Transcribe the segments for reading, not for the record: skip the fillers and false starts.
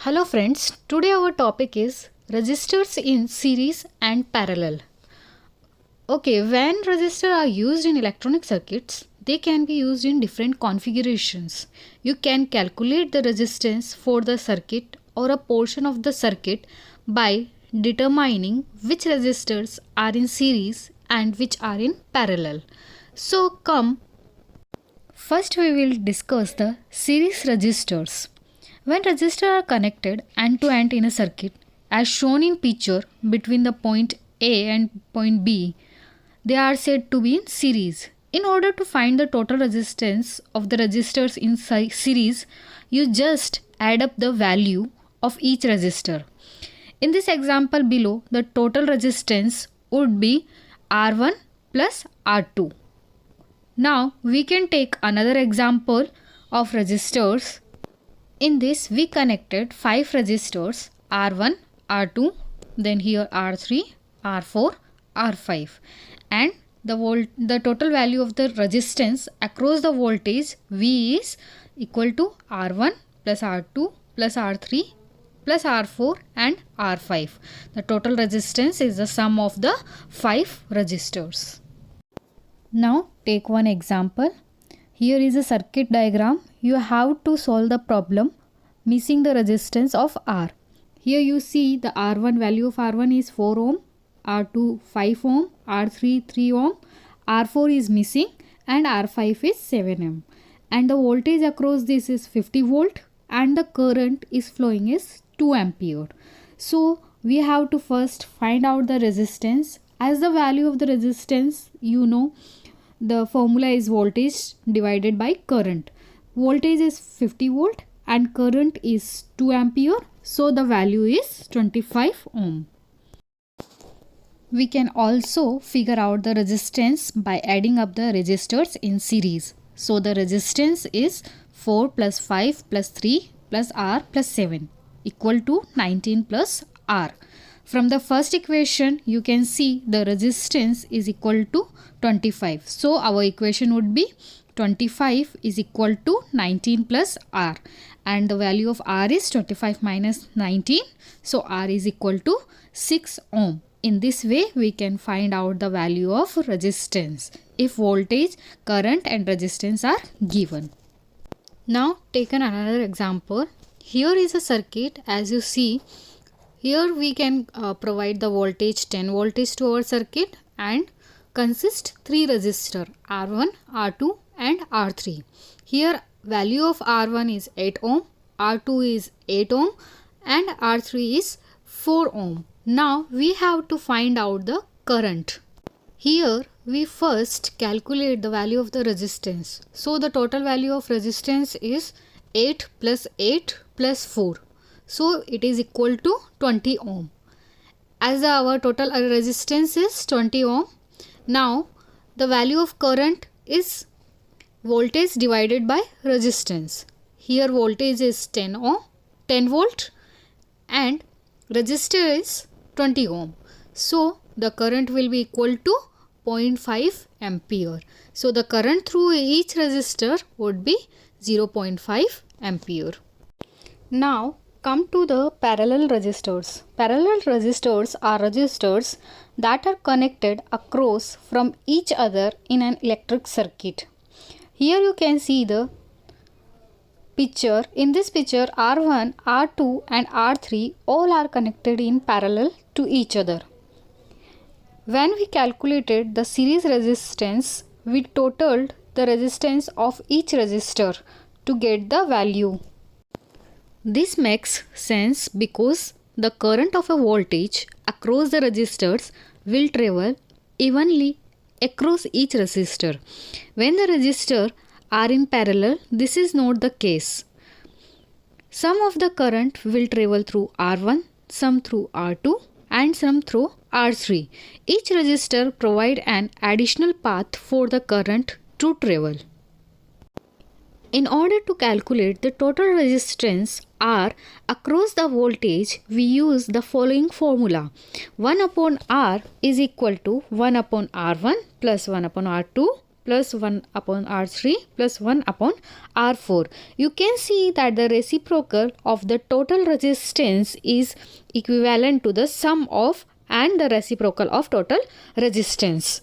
Hello friends, today our topic is resistors in series and parallel. Okay, when resistors are used in electronic circuits, they can be used in different configurations. You can calculate the resistance for the circuit or a portion of the circuit by determining which resistors are in series and which are in parallel. So come, first we will discuss the series resistors. When resistors are connected end to end in a circuit, as shown in picture between the point A and point B, they are said to be in series. In order to find the total resistance of the resistors in series, you just add up the value of each resistor. In this example below, the total resistance would be R1 plus R2. Now we can take another example of resistors. In this we connected 5 resistors R1, R2, then here R3, R4, R5, and the total value of the resistance across the voltage V is equal to R1 plus R2 plus R3 plus R4 and R5. The total resistance is the sum of the 5 resistors. Now take one example. Here is a circuit diagram. You have to solve the problem missing the resistance of R. Here you see the R1 value of R1 is 4 ohm, R2 5 ohm, R3 3 ohm, R4 is missing and R5 is 7 ohm. And the voltage across this is 50 volt and the current is flowing is 2 ampere. So we have to first find out the resistance. As the value of the resistance, you know, the formula is voltage divided by current. Voltage is 50 volt and current is 2 ampere. So the value is 25 ohm. We can also figure out the resistance by adding up the resistors in series. So the resistance is 4 plus 5 plus 3 plus R plus 7 equal to 19 plus R. From the first equation, you can see the resistance is equal to 25. So our equation would be 25 is equal to 19 plus R. And the value of R is 25 minus 19. So R is equal to 6 ohm. In this way, we can find out the value of resistance if voltage, current and resistance are given. Now take another example. Here is a circuit. As you see, here we can provide the voltage 10 voltage to our circuit and consist 3 resistor R1, R2 and R3. Here value of R1 is 8 ohm, R2 is 8 ohm and R3 is 4 ohm. Now we have to find out the current. Here we first calculate the value of the resistance. So the total value of resistance is 8 plus 8 plus 4. So it is equal to 20 ohm. As our total resistance is 20 ohm, now the value of current is voltage divided by resistance. Here voltage is 10 ohm, 10 volt and resistor is 20 ohm. So the current will be equal to 0.5 ampere. So the current through each resistor would be 0.5 ampere. Now come to the parallel resistors. Parallel resistors are resistors that are connected across from each other in an electric circuit. Here you can see the picture. In this picture, R1, R2 and R3 all are connected in parallel to each other. When we calculated the series resistance, we totaled the resistance of each resistor to get the value. This makes sense because the current of a voltage across the resistors will travel evenly across each resistor. When the resistors are in parallel, this is not the case. Some of the current will travel through R1, some through R2 and some through R3. Each resistor provides an additional path for the current to travel. In order to calculate the total resistance R across the voltage, we use the following formula. 1 upon R is equal to 1 upon R1 plus 1 upon R2 plus 1 upon R3 plus 1 upon R4. You can see that the reciprocal of the total resistance is equivalent to the sum of and the reciprocal of total resistance.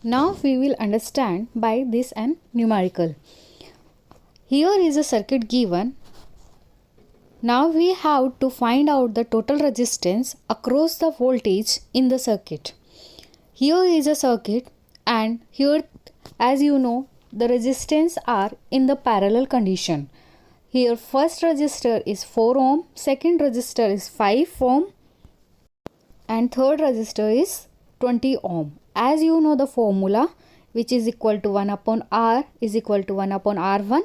Now we will understand by this an numerical. Here is a circuit given. Now we have to find out the total resistance across the voltage in the circuit. Here is a circuit, and here, as you know, the resistance are in the parallel condition. Here first resistor is 4 ohm, second resistor is 5 ohm, and third resistor is 20 ohm. As you know the formula, which is equal to 1 upon R is equal to 1 upon R1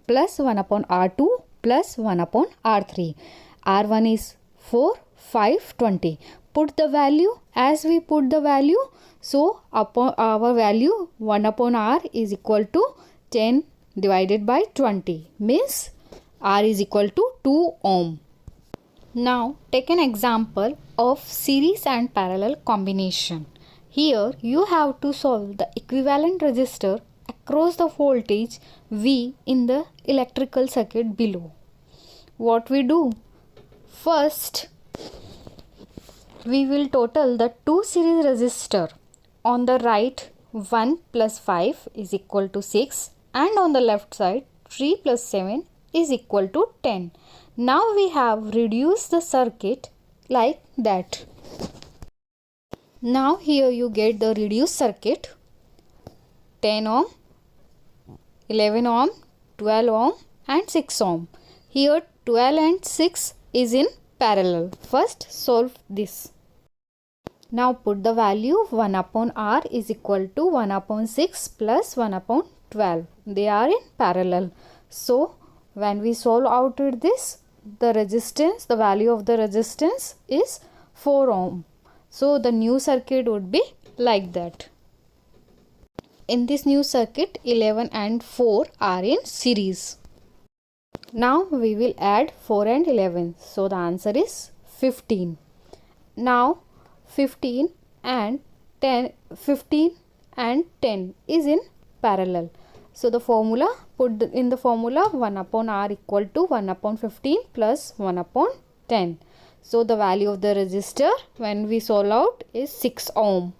plus 1 upon R2 plus 1 upon R3. R1 is 4, 5, 20. Put the value. As we put the value, so upon our value 1 upon R is equal to 10 divided by 20, means R is equal to 2 ohm. Now take an example of series and parallel combination. Here you have to solve the equivalent resistor across the voltage V in the electrical circuit below. What we do? First, we will total the two series resistor. On the right, 1 plus 5 is equal to 6, and on the left side 3 plus 7 is equal to 10. Now we have reduced the circuit like that. Now here you get the reduced circuit: 10 ohm, 11 ohm, 12 ohm and 6 ohm. Here 12 and 6 is in parallel. First solve this. Now put the value 1 upon R is equal to 1 upon 6 plus 1 upon 12. They are in parallel. So when we solve out this, the resistance, the value of the resistance is 4 ohm. So the new circuit would be like that. In this new circuit, 11 and 4 are in series. Now we will add 4 and 11. So the answer is 15. Now 15 and 10 is in parallel. So the formula, put in the formula 1 upon R equal to 1 upon 15 plus 1 upon 10. So the value of the resistor when we solve out is 6 ohm.